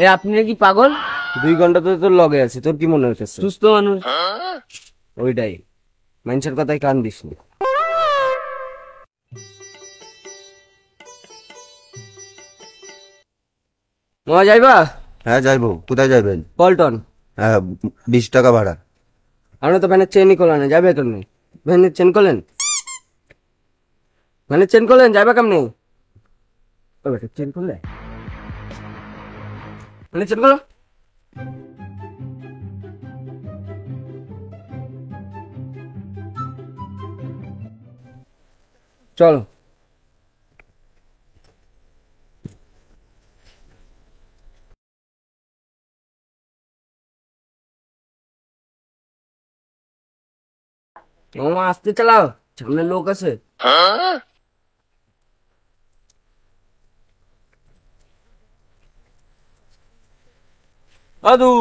এ আপনি কি পাগল? 2 ঘন্টা তো তোর লগে আছে, তোর কি মনে হচ্ছে? সুস্থ মানুষ। ওইটাই, মানুষের কথাই কান দিস না। মামা যাইবা? হ্যাঁ যাইবো। কোথায় যাবেন? পল্টন। হ্যাঁ, 20 টাকা ভাড়া। আমরা তো ভ্যানের চেনই করলেন, যাবে কেমনি? ভ্যানের চেন করলেন? ভ্যানের চেন করলেন, যাবে কেমনি? চেন করলে ভ্যানের চেন করলো। চলো। মামা আসতে চালাও, সামনে লোক আছে। আদু,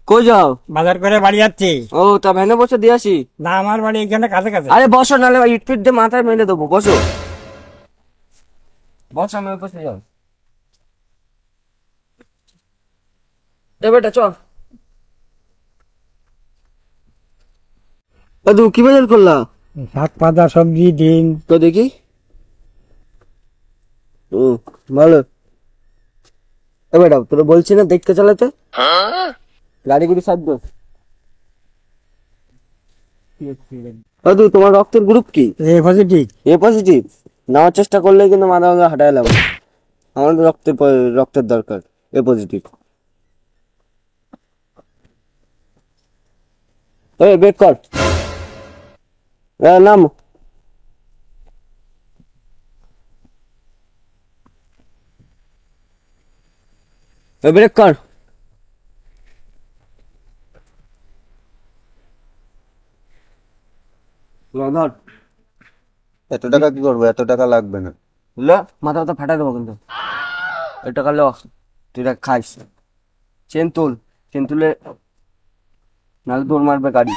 কই যাও? বাজার করে বাড়ি যাচ্ছি। ও, তা ভ্যানে বসে দিয়ে আসি। না, আমার বাড়ি এখানে কাছে কাছে। আরে বসো, নাহলে ইট ফিট দিয়ে মাথায় মেরে দেবো। বসো বসো, আমি বসে যাও। এ বেটা চল। আদু, কি বাজার করলা? শাক পাতা সবজি ডিম। তো দেখি। ও, ভালো। এ বেটা, তোরা বলছি না দেখতে চালাতে, গাড়ি গুড়ি সাধ্য। আদু, তোমার রক্তের গ্রুপ কি? এ পজিটিভ। এ পজিটিভ। নেওয়ার চেষ্টা করলে কিন্তু মাথা মাথা হাঁটাই এলাম। আমার রক্তের দরকার। এ পজিটিভ। এই বের কর। নাম। ব্রেক কর। ধর। এত টাকা কি করবো? এত টাকা লাগবে না। ল, মাথা মাথা ফাটাই দেবো কিন্তু। এই টাকা ল, তুই এটা খাইস। চেন তুল, চেন তুলে নাহলে দৌড় মারবে গাড়ি।